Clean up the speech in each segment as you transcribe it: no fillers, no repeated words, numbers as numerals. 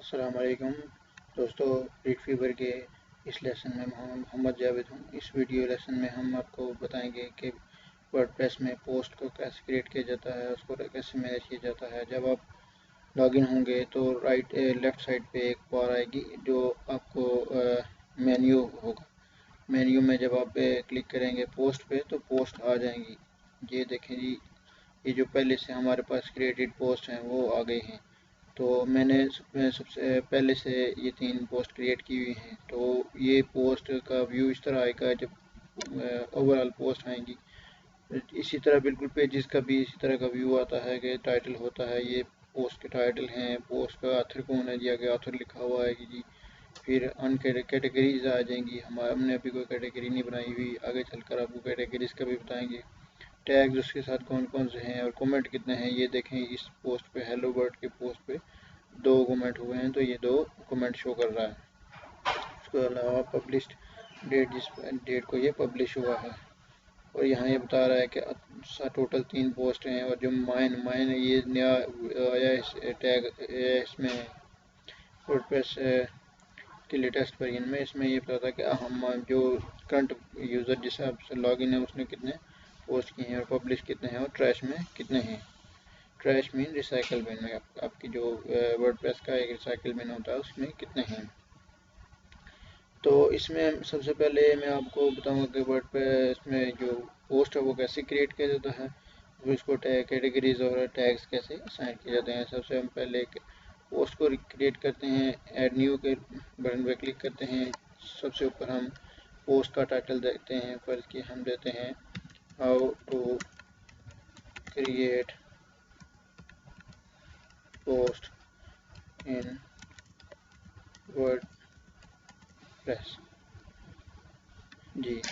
अस्सलाम वालेकुम दोस्तों। रीड फीवर के इस लेसन में मोहम्मद जावेद हूँ। इस वीडियो लेसन में हम आपको बताएंगे कि वर्डप्रेस में पोस्ट को कैसे क्रिएट किया जाता है, उसको कैसे मैनेज किया जाता है। जब आप लॉगिन होंगे तो लेफ़्ट साइड पे एक बार आएगी जो आपको मेन्यू होगा। मेन्यू में जब आप क्लिक करेंगे पोस्ट पे तो पोस्ट आ जाएंगी। ये देखें जी, ये जो पहले से हमारे पास क्रिएटेड पोस्ट हैं वो आ गई हैं। तो मैंने सबसे पहले से ये 3 पोस्ट क्रिएट की हुई हैं। तो ये पोस्ट का व्यू इस तरह आएगा जब ओवरऑल पोस्ट आएंगी। इसी तरह बिल्कुल पेजेस का भी इसी तरह का व्यू आता है कि टाइटल होता है, ये पोस्ट के टाइटल हैं, पोस्ट का ऑथर कौन है जी, आगे ऑथर लिखा हुआ है कि जी। फिर अन कैटेगरीज आ जाएंगी। हमने अभी कोई कैटेगरी नहीं बनाई हुई, आगे चलकर आपको कैटेगरीज का भी बताएंगे। टैग्स उसके साथ कौन कौन से हैं और कमेंट कितने हैं ये देखें। इस पोस्ट पे हेलो वर्ड के पोस्ट पे 2 कमेंट हुए हैं, तो ये 2 कमेंट शो कर रहा है। उसके अलावा पब्लिश्ड डेट, जिस डेट को ये पब्लिश हुआ है, और यहाँ ये बता रहा है कि टोटल 3 पोस्ट हैं। और जो माइन ये नया आया इस टैग इसमें वर्डप्रेस के लेटेस्ट वर्जन में। इसमें ये पता था कि हम जो करंट यूज़र जिस हिसाब से लॉगिन है उसने कितने पोस्ट किए हैं और पब्लिश कितने हैं और ट्रैश में कितने हैं। ट्रैश मीन रिसाइकल बिन में आपकी जो वर्डप्रेस का एक रिसाइकल बिन होता है उसमें कितने हैं। तो इसमें सबसे पहले मैं आपको बताऊंगा कि वर्डप्रेस में जो पोस्ट है वो कैसे क्रिएट किया जाता है, तो इसको कैटेगरीज और टैग्स कैसे असाइन किए जाते हैं। सबसे हम पहले पोस्ट को क्रिएट करते हैं, ऐड न्यू के बटन पर क्लिक करते हैं। सबसे ऊपर हम पोस्ट का टाइटल देखते हैं। फर्ज की हम देते हैं how to create post in WordPress जी।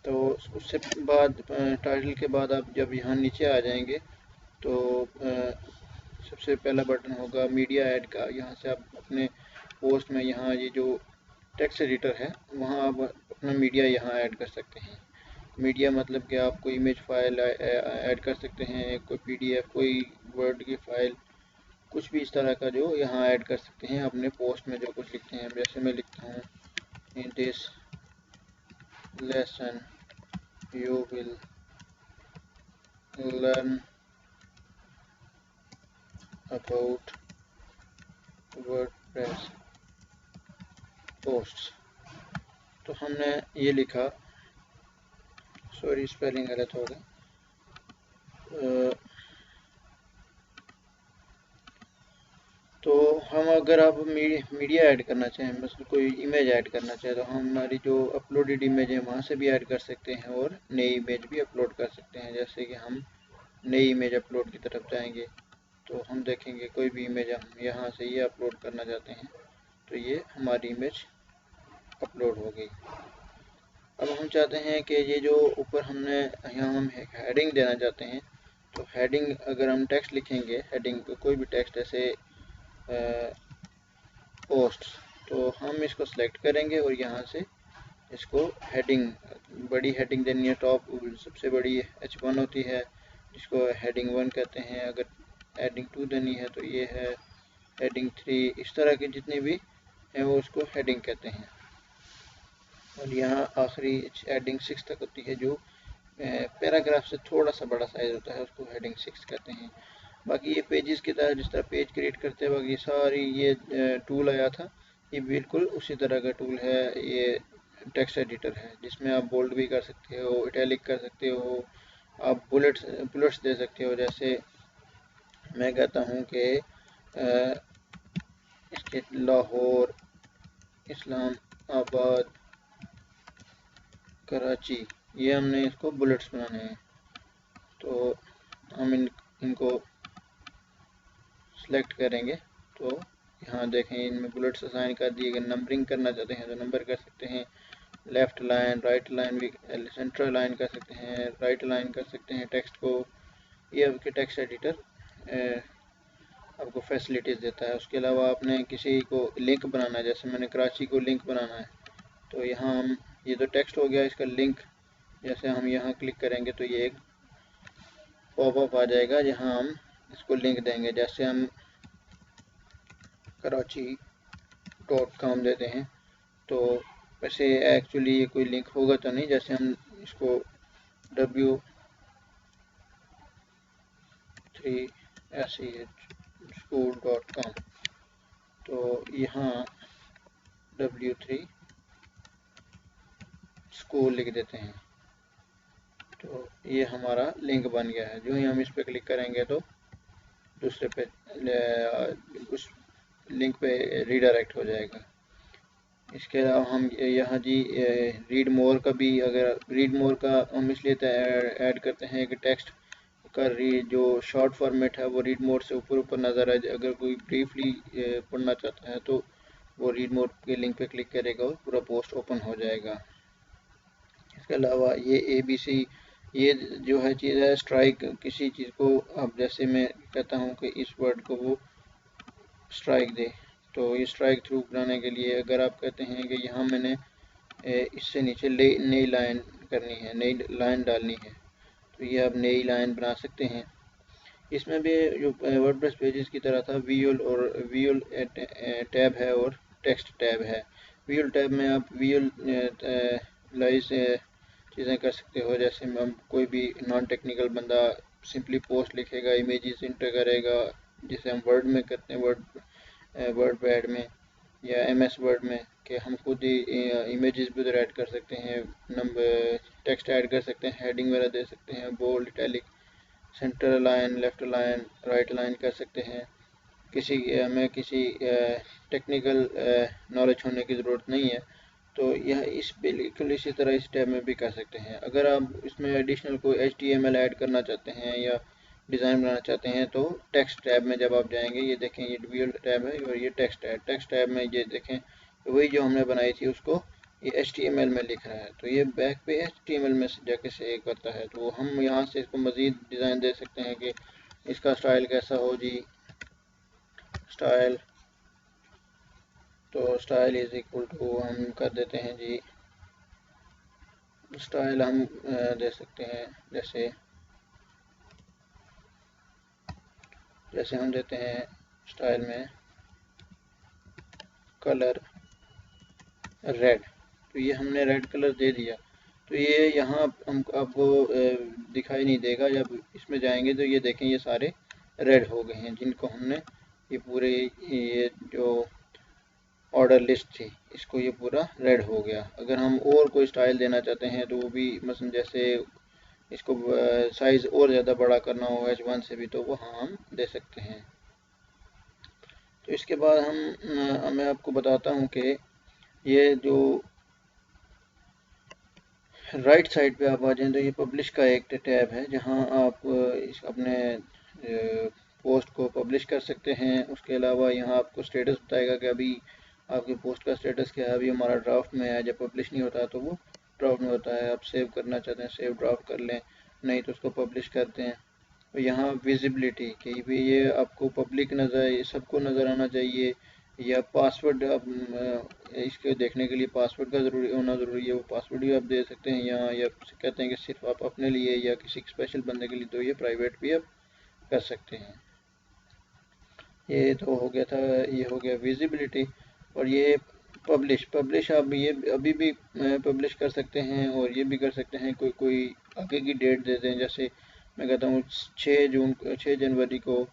तो उससे बाद टाइटल के बाद आप जब यहाँ नीचे आ जाएंगे तो सबसे पहला बटन होगा मीडिया ऐड का। यहाँ से आप अपने पोस्ट में यहाँ ये जो टेक्स्ट एडिटर है वहाँ आप अपना मीडिया यहाँ ऐड कर सकते हैं। मीडिया मतलब कि आप कोई इमेज फाइल ऐड कर सकते हैं, कोई PDF, कोई वर्ड की फाइल, कुछ भी इस तरह का जो यहाँ ऐड कर सकते हैं अपने पोस्ट में जो कुछ लिखते हैं। जैसे मैं लिखता हूँ in this lesson you will learn about WordPress posts। तो हमने ये लिखा, सॉरी स्पेलिंग गलत हो गया। तो हम अगर आप मीडिया ऐड करना चाहें, बस कोई इमेज ऐड करना चाहें, तो हम हमारी जो अपलोडेड इमेज है वहाँ से भी ऐड कर सकते हैं और नई इमेज भी अपलोड कर सकते हैं। जैसे कि हम नई इमेज अपलोड की तरफ जाएंगे तो हम देखेंगे कोई भी इमेज हम यहाँ से ये अपलोड करना चाहते हैं तो ये हमारी इमेज अपलोड हो गई। अब हम चाहते हैं कि ये जो ऊपर हमने यहाँ हम हेडिंग देना चाहते हैं, तो हेडिंग अगर हम टेक्स्ट लिखेंगे, हेडिंग कोई भी टेक्स्ट ऐसे पोस्ट, तो हम इसको सेलेक्ट करेंगे और यहाँ से इसको हेडिंग, बड़ी हेडिंग देनी है। टॉप सबसे बड़ी H1 होती है जिसको हेडिंग 1 कहते हैं। अगर हेडिंग 2 देनी है तो ये है हेडिंग 3। इस तरह के जितने भी हैं वो उसको हेडिंग कहते हैं। और यहाँ आखिरी हेडिंग 6 तक होती है जो पैराग्राफ से थोड़ा सा बड़ा साइज होता है, उसको हेडिंग 6 कहते हैं। बाकी ये पेजेस की तरह जिस तरह पेज क्रिएट करते वक्त ये सारी ये टूल आया था, ये बिल्कुल उसी तरह का टूल है। ये टेक्स्ट एडिटर है जिसमें आप बोल्ड भी कर सकते हो, इटैलिक कर सकते हो, आप बुलेट्स दे सकते हो। जैसे मैं कहता हूँ कि स्टेट लाहौर, इस्लामाबाद, कराची, ये हमने इसको बुलेट्स बनाने हैं। तो हम इनको सेलेक्ट करेंगे तो यहाँ देखें इनमें बुलेट्स असाइन कर दिए गए। नंबरिंग करना चाहते हैं तो नंबर कर सकते हैं, लेफ़्ट लाइन, राइट लाइन भी, सेंट्रल लाइन कर सकते हैं, राइट लाइन कर सकते हैं टेक्स्ट को। ये आपके टेक्स्ट एडिटर आपको फैसिलिटीज़ देता है। उसके अलावा आपने किसी को लिंक बनाना है, जैसे मैंने कराची को लिंक बनाना है, तो यहाँ हम ये तो टेक्स्ट हो गया, इसका लिंक जैसे हम यहाँ क्लिक करेंगे तो ये एक पॉपअप आ जाएगा जहाँ हम इसको लिंक देंगे। जैसे हम कराची .com देते हैं तो वैसे एक्चुअली ये कोई लिंक होगा तो नहीं। जैसे हम इसको w3schools.com, तो यहाँ w3 स्कूल लिख देते हैं तो ये हमारा लिंक बन गया है। जो ही हम इस पर क्लिक करेंगे तो दूसरे पे उस लिंक पे रीडायरेक्ट हो जाएगा। इसके अलावा हम यहाँ जी रीड मोर का भी, अगर रीड मोर का हम इसलिए ऐड करते हैं कि टेक्स्ट का जो शॉर्ट फॉर्मेट है वो रीड मोर से ऊपर ऊपर नज़र आए। अगर कोई ब्रीफली पढ़ना चाहता है तो वो रीड मोर के लिंक पे क्लिक करेगा और पूरा पोस्ट ओपन हो जाएगा। इसके अलावा ये ABC, ये जो है चीज़ है स्ट्राइक किसी चीज़ को। अब जैसे मैं कहता हूँ कि इस वर्ड को वो स्ट्राइक दे, तो ये स्ट्राइक थ्रू बनाने के लिए अगर आप कहते हैं कि यहाँ मैंने इससे नीचे नई लाइन करनी है, नई लाइन डालनी है, तो ये आप नई लाइन बना सकते हैं। इसमें भी जो वर्डप्रेस पेजेस की तरह था विजुअल टैब है और टेक्स्ट टैब है। विजुअल टैब में आप विजुअलाइज चीज़ें कर सकते हो। जैसे हम कोई भी नॉन टेक्निकल बंदा सिंपली पोस्ट लिखेगा, इमेजेस इंटर करेगा, जिसे हम वर्ड में करते हैं, वर्ड पैड में या MS वर्ड में, कि हम खुद ही इमेजेस भी उधर ऐड कर सकते हैं, नंबर टेक्स्ट ऐड कर सकते हैं, हेडिंग वगैरह दे सकते हैं, bold, italic, centre line, left line, right line कर सकते हैं। हमें किसी टेक्निकल नॉलेज होने की ज़रूरत नहीं है, तो यह इस बिल्कुल इसी तरह इस टैब में भी कर सकते हैं। अगर आप इसमें एडिशनल कोई HTML ऐड करना चाहते हैं या डिज़ाइन बनाना चाहते हैं तो टेक्स्ट टैब में जब आप जाएंगे, ये देखें ये विजुअल टैब है और ये टेक्स्ट टैब में ये देखें वही जो हमने बनाई थी उसको ये HTML में लिख रहा है, तो ये बैक पे HTML में जाके सेव करता है। तो हम यहाँ से इसको मज़ीद डिज़ाइन दे सकते हैं कि इसका स्टाइल कैसा हो जी। स्टाइल, तो स्टाइल इज इक्वल टू हम कर देते हैं जी, स्टाइल हम दे सकते हैं जैसे हम देते हैं स्टाइल में कलर रेड, तो ये हमने रेड कलर दे दिया। तो ये यहाँ हम आपको दिखाई नहीं देगा, जब इसमें जाएंगे तो ये देखें ये सारे रेड हो गए हैं, जिनको हमने ये पूरे ये जो ऑर्डर लिस्ट थी इसको ये पूरा रेड हो गया। अगर हम और कोई स्टाइल देना चाहते हैं तो वो भी, मसलन जैसे इसको साइज़ और ज़्यादा बड़ा करना हो H1 से भी, तो वो हम दे सकते हैं। तो इसके बाद मैं आपको बताता हूँ कि ये जो राइट साइड पे आप आ जाएं तो ये पब्लिश का एक टैब है, जहाँ आप इस अपने पोस्ट को पब्लिश कर सकते हैं। उसके अलावा यहाँ आपको स्टेटस बताएगा कि अभी आपके पोस्ट का स्टेटस क्या है। अभी हमारा ड्राफ्ट में है, जब पब्लिश नहीं होता तो वो ड्राफ्ट में होता है। आप सेव करना चाहते हैं सेव ड्राफ्ट कर लें, नहीं तो उसको पब्लिश करते हैं। तो यहाँ विजिबिलिटी कि भी ये आपको पब्लिक नज़र, सबको नज़र आना चाहिए, या पासवर्ड आप इसके देखने के लिए पासवर्ड का होना ज़रूरी है, वो पासवर्ड भी आप दे सकते हैं यहाँ, या कहते हैं कि सिर्फ आप अपने लिए या किसी स्पेशल बंदे के लिए, तो ये प्राइवेट भी आप कर सकते हैं। ये तो हो गया था, ये हो गया विजिबिलिटी। और ये पब्लिश आप ये अभी भी पब्लिश कर सकते हैं, और ये भी कर सकते हैं कोई आगे की डेट दे दें। जैसे मैं कहता हूँ 6 जनवरी को,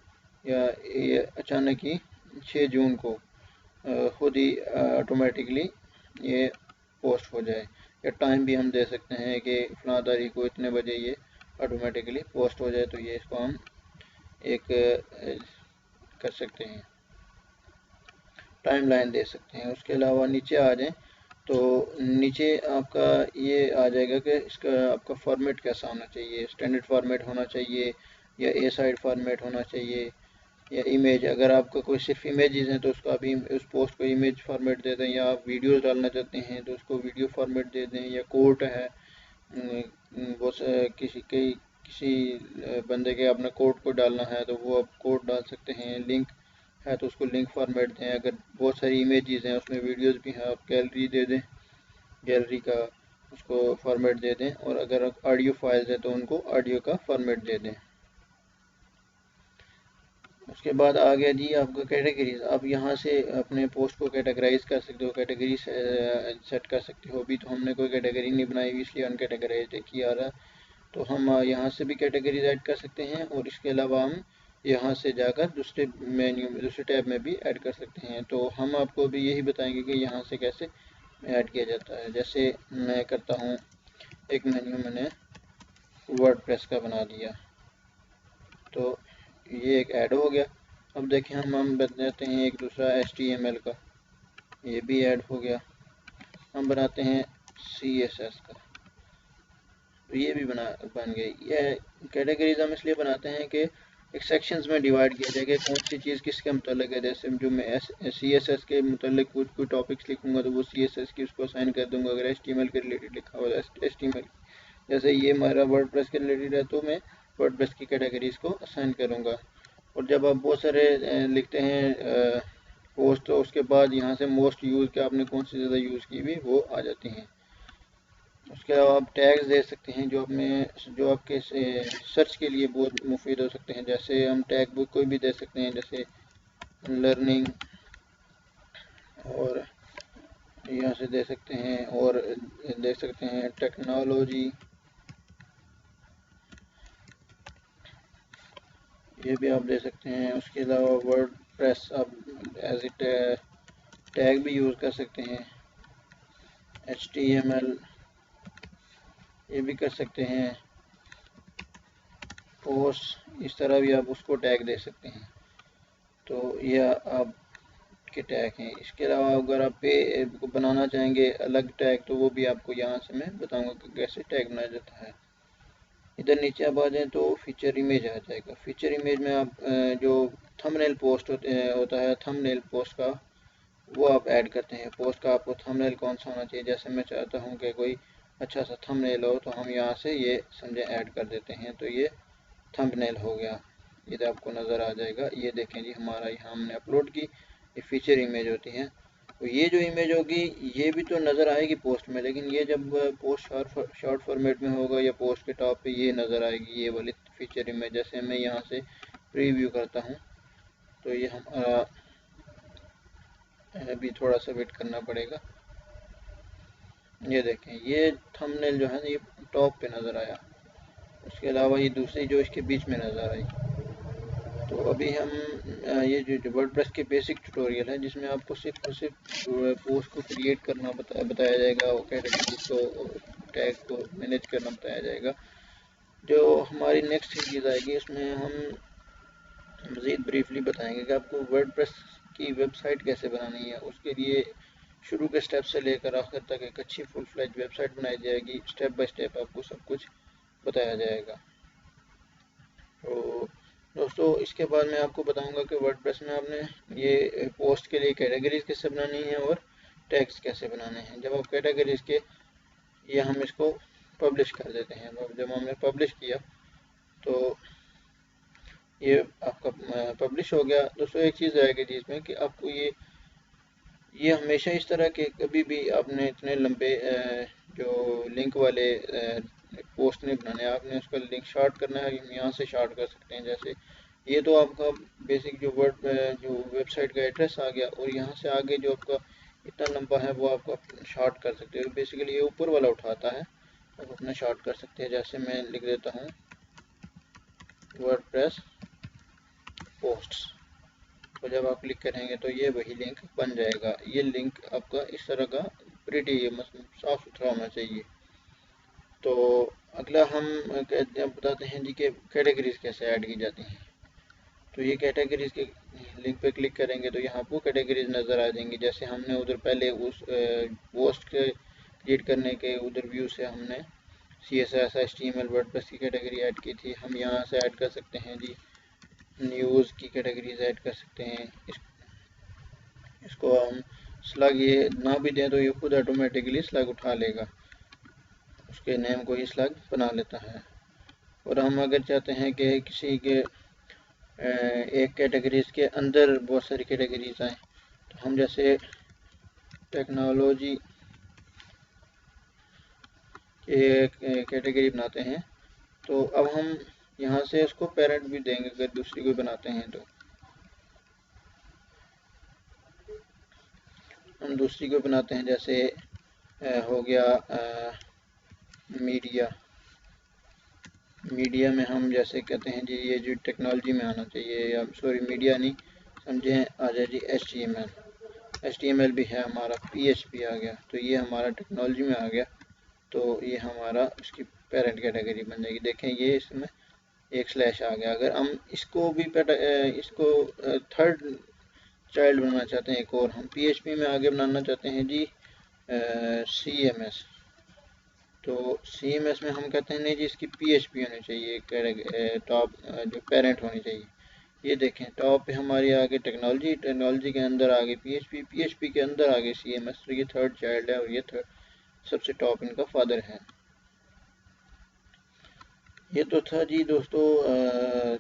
या ये अचानक ही 6 जून को खुद ही ऑटोमेटिकली ये पोस्ट हो जाए, या टाइम भी हम दे सकते हैं कि फलां तारीख को इतने बजे ये ऑटोमेटिकली पोस्ट हो जाए। तो ये इसको हम एक कर सकते हैं, टाइम लाइन दे सकते हैं। उसके अलावा नीचे आ जाएं तो नीचे आपका ये आ जाएगा कि इसका आपका फॉर्मेट कैसा होना चाहिए। स्टैंडर्ड फॉर्मेट होना चाहिए, या ए साइड फॉर्मेट होना चाहिए, या इमेज। अगर आपका कोई सिर्फ इमेजेस हैं तो उसको आप उस पोस्ट को इमेज फॉर्मेट दे दें, या आप वीडियोस डालना चाहते हैं तो उसको वीडियो फॉर्मेट दे दें, या कोट है वो किसी बंदे के अपने कोड को डालना है तो वो आप कोड डाल सकते हैं। लिंक है तो उसको लिंक फॉर्मेट दें। अगर बहुत सारी इमेजेस हैं उसमें वीडियोस भी हैं, आप गैलरी दे दें, गैलरी का उसको फॉर्मेट दे दें। और अगर ऑडियो फाइल्स हैं तो उनको ऑडियो का फॉर्मेट दे दें। उसके बाद आ गया जी आपका कैटेगरीज। आप यहाँ से अपने पोस्ट को कैटेगराइज कर सकते हो, कैटेगरी सेट कर सकते हो। अभी तो हमने कोई कैटेगरी नहीं बनाई हुई, इसलिए अनकैटेगराइज्ड एक ही आ रहा है। तो हम यहाँ से भी कैटेगरीज ऐड कर सकते हैं, और इसके अलावा हम यहाँ से जाकर दूसरे मेन्यू में, दूसरे टैब में भी ऐड कर सकते हैं। तो हम आपको भी यही बताएंगे कि यहाँ से कैसे ऐड किया जाता है। जैसे मैं करता हूँ, एक मेन्यू मैंने वर्डप्रेस का बना दिया, तो ये एक ऐड हो गया। अब देखें, हम बनाते हैं एक दूसरा HTML का, ये भी ऐड हो गया। हम बनाते हैं CSS का, तो ये भी बन गई। ये कैटेगरीज हम इसलिए बनाते हैं कि एक सेक्शंस में डिवाइड किया जाएगा कौन सी चीज़ किसके मुतल्लिक है। जैसे जो मैं CSS के मुतल्लिक कुछ कोई टॉपिक्स लिखूंगा तो वो CSS की उसको असाइन कर दूंगा। अगर HTML के रिलेटेड लिखा हुआ है HTML, जैसे ये हमारा वर्डप्रेस के रिलेटेड है तो मैं वर्डप्रेस की कैटेगरीज को असाइन करूँगा। और जब आप बहुत सारे लिखते हैं पोस्ट, तो उसके बाद यहाँ से मोस्ट यूज़ के आपने कौन सी ज़्यादा यूज़ की हुई वो आ जाती हैं। उसके अलावा आप टैग्स दे सकते हैं जो आपके सर्च के लिए बहुत मुफीद हो सकते हैं। जैसे हम टैग बुक कोई भी दे सकते हैं, जैसे लर्निंग, और यहाँ से दे सकते हैं, और दे सकते हैं टेक्नोलॉजी, ये भी आप दे सकते हैं। उसके अलावा वर्डप्रेस आप एज इट टैग भी यूज़ कर सकते हैं। HTML ये भी कर सकते हैं। पोस्ट, इस तरह भी आप उसको टैग दे सकते हैं। तो ये आपके टैग हैं। इसके अलावा अगर आप पे को बनाना चाहेंगे अलग टैग, तो वो भी आपको यहाँ से मैं बताऊंगा कि कैसे टैग बनाया जाता है। इधर नीचे आप आ जाएँ तो फीचर इमेज आ जाएगा। फीचर इमेज में आप जो थंबनेल पोस्ट होता है, थंबनेल पोस्ट का वो आप ऐड करते हैं। पोस्ट का आपको थंबनेल कौन सा होना चाहिए। जैसे मैं चाहता हूँ कि कोई अच्छा सा थंबनेल हो, तो हम यहाँ से ये समझे ऐड कर देते हैं, तो ये थंबनेल हो गया। ये तो आपको नज़र आ जाएगा। ये देखें जी, हमारा यहाँ हमने अपलोड की, ये फीचर इमेज होती है। तो ये जो इमेज होगी ये भी तो नज़र आएगी पोस्ट में, लेकिन ये जब पोस्ट शॉर्ट फॉर्मेट में होगा या पोस्ट के टॉप पे ये नज़र आएगी, ये वाली फीचर इमेज। जैसे मैं यहाँ से प्रीव्यू करता हूँ, तो ये हमारा अभी थोड़ा सा वेट करना पड़ेगा। ये देखें, ये थंबनेल जो है ना, ये टॉप पे नज़र आया। उसके अलावा ये दूसरी जो इसके बीच में नज़र आई। तो अभी हम ये जो वर्डप्रेस के बेसिक ट्यूटोरियल है, जिसमें आपको सिर्फ और सिर्फ पोस्ट को क्रिएट करना बताया जाएगा, और कैटेगरीज को, टैग को मैनेज करना बताया जाएगा। जो हमारी नेक्स्ट चीज़ आएगी उसमें हम मज़ीद ब्रीफली बताएंगे कि आपको वर्डप्रेस की वेबसाइट कैसे बनानी है। उसके लिए शुरू के स्टेप से लेकर आखिर तक एक अच्छी फुल फ्लैज वेबसाइट बनाई जाएगी। स्टेप बाय स्टेप आपको सब कुछ बताया जाएगा। तो दोस्तों, इसके बाद मैं आपको बताऊंगा कि वर्डप्रेस में आपने ये पोस्ट के लिए कैटेगरीज कैसे बनानी है और टैग्स कैसे बनाने हैं। जब आप कैटेगरीज के, ये हम इसको पब्लिश कर देते हैं। जब हमने पब्लिश किया तो ये आपका पब्लिश हो गया। दोस्तों, एक चीज़ आएगी जिसमें कि आपको ये हमेशा इस तरह के, कभी भी आपने इतने लंबे जो लिंक वाले पोस्ट नहीं बनाने। आपने उसका लिंक शार्ट करना है, यहाँ से शार्ट कर सकते हैं। जैसे ये तो आपका बेसिक जो वेबसाइट का एड्रेस आ गया, और यहाँ से आगे जो आपका इतना लंबा है वो आपका शार्ट कर सकते हो। बेसिकली ये ऊपर वाला उठाता है, आप अपना शार्ट कर सकते हैं। जैसे मैं लिख देता हूँ वर्डप्रेस पोस्ट्स, तो जब आप क्लिक करेंगे तो ये वही लिंक बन जाएगा। ये लिंक आपका इस तरह का प्रीटी साफ सुथरा होना चाहिए। तो अगला हम बताते हैं जी कि कैटेगरीज कैसे ऐड की जाती हैं। तो ये कैटेगरीज के लिंक पे क्लिक करेंगे तो यहाँ आपको कैटेगरीज नज़र आ जाएंगी। जैसे हमने उधर पहले उस पोस्ट के क्रिएट करने के उधर व्यू से हमने CSS HTML वर्डप्रेस की कैटेगरी ऐड की थी, हम यहाँ से ऐड कर सकते हैं जी। न्यूज़ की कैटेगरीज ऐड कर सकते हैं। इसको हम स्लग ये ना भी दें तो ये खुद ऑटोमेटिकली स्लग उठा लेगा, उसके नेम को ही स्लग बना लेता है। और हम अगर चाहते हैं कि किसी के एक कैटेगरीज के अंदर बहुत सारी कैटेगरीज आएँ, तो हम जैसे टेक्नोलॉजी के कैटेगरी बनाते हैं, तो अब हम यहाँ से इसको पेरेंट भी देंगे अगर दूसरी कोई बनाते हैं तो। हम दूसरी को बनाते हैं, जैसे हो गया मीडिया में हम जैसे कहते हैं जी ये जो टेक्नोलॉजी में आना चाहिए, या सॉरी मीडिया नहीं समझे, आ जाए जी HTML भी है हमारा, PHP आ गया, तो ये हमारा टेक्नोलॉजी में आ गया, तो ये हमारा इसकी पेरेंट कैटेगरी बन जाएगी। देखें ये इसमें एक स्लैश आ गया। अगर हम इसको भी इसको थर्ड चाइल्ड बनाना चाहते हैं, एक और हम PHP में आगे बनाना चाहते हैं जी CMS, तो CMS में हम कहते हैं नहीं जी इसकी PHP होनी चाहिए, टॉप जो पेरेंट होनी चाहिए। ये देखें टॉप पे हमारी आगे टेक्नोलॉजी के अंदर आगे PHP के अंदर आगे CMS, तो ये थर्ड चाइल्ड है और ये थर्ड सबसे टॉप इनका फादर है। ये तो था जी दोस्तों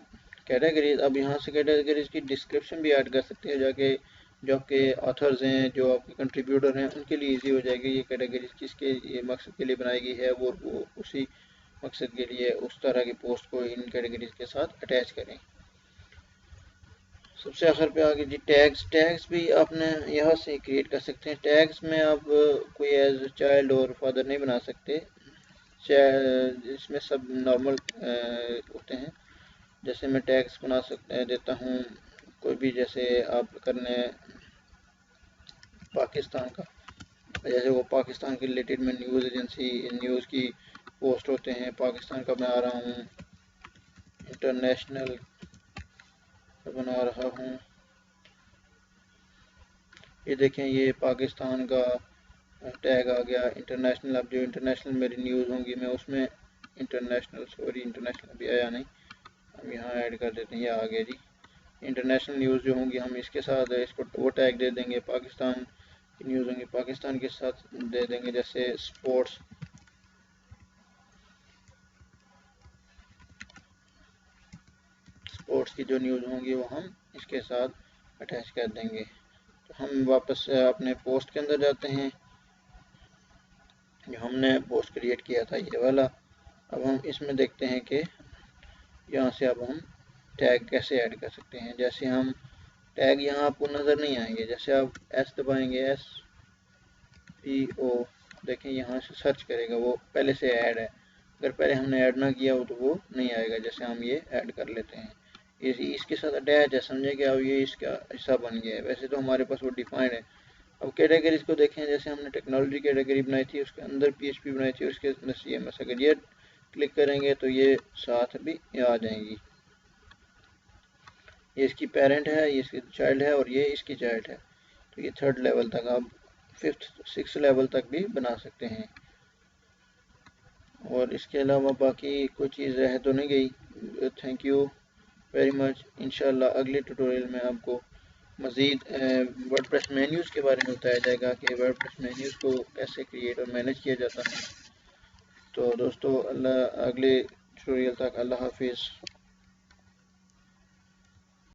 कैटेगरीज। अब यहाँ से कैटेगरीज की डिस्क्रिप्शन भी ऐड कर सकते हैं जाके, जो आपके ऑथर्स हैं, जो आपके कंट्रीब्यूटर हैं, उनके लिए इजी हो जाएगी ये कैटेगरीज किसके ये मकसद के लिए बनाई गई है, वो उसी मकसद के लिए उस तरह की पोस्ट को इन कैटेगरीज के साथ अटैच करें। सबसे आखिर पे आगे जी टैग्स भी आपने यहाँ से क्रिएट कर सकते हैं। टैग्स में आप कोई एज चाइल्ड और फादर नहीं बना सकते, इसमें सब नॉर्मल होते हैं। जैसे मैं टैग्स बना देता हूँ कोई भी, जैसे आप करने पाकिस्तान का, जैसे वो पाकिस्तान के रिलेटेड में न्यूज़ एजेंसी न्यूज़ की पोस्ट होते हैं, पाकिस्तान का बना रहा हूँ, इंटरनेशनल बना रहा हूँ। ये देखें ये पाकिस्तान का टैग आ गया, इंटरनेशनल। अब जो इंटरनेशनल मेरी न्यूज़ होंगी मैं उसमें इंटरनेशनल अभी आया नहीं, हम यहाँ ऐड कर देते हैं, ये आ गया जी। इंटरनेशनल न्यूज़ जो होंगी हम इसके साथ इसको वो टैग दे देंगे, पाकिस्तान की न्यूज़ होंगी पाकिस्तान के साथ दे देंगे, जैसे स्पोर्ट्स की जो न्यूज़ होंगी वो हम इसके साथ अटैच कर देंगे। तो हम वापस अपने पोस्ट के अंदर जाते हैं, जो हमने पोस्ट क्रिएट किया था ये वाला। अब हम इसमें देखते हैं कि यहाँ से अब हम टैग कैसे ऐड कर सकते हैं। जैसे हम टैग यहाँ आपको नज़र नहीं आएंगे, जैसे आप S दबाएंगे, SPO, देखें यहाँ से सर्च करेगा, वो पहले से ऐड है। अगर पहले हमने ऐड ना किया हो तो वो नहीं आएगा। जैसे हम ये ऐड कर लेते हैं, ये इसके साथ अटैच है, समझे कि अब ये इसका हिस्सा बन गया है। वैसे तो हमारे पास वो डिफाइंड है। अब कैटेगरीज को देखें, जैसे हमने टेक्नोलॉजी कैटेगरी बनाई थी, उसके अंदर PHP बनाई थी, उसके अंदर CMS। अगर ये क्लिक करेंगे तो ये साथ भी आ जाएंगी। ये इसकी पेरेंट है, ये इसकी चाइल्ड है और ये इसकी चाइल्ड है। तो ये थर्ड लेवल तक, आप 5th 6th लेवल तक भी बना सकते हैं। और इसके अलावा बाकी कोई चीज़ रह तो नहीं गई। Thank you very much. इंशाल्लाह अगले ट्यूटोरियल में आपको मज़ीद वर्डप्रेस मेन्यूज़ के बारे में बताया जाएगा कि वर्डप्रेस मेन्यूज़ को कैसे क्रिएट और मैनेज किया जाता है। तो दोस्तों अगले ट्यूटोरियल तक अल्लाह हाफिज़।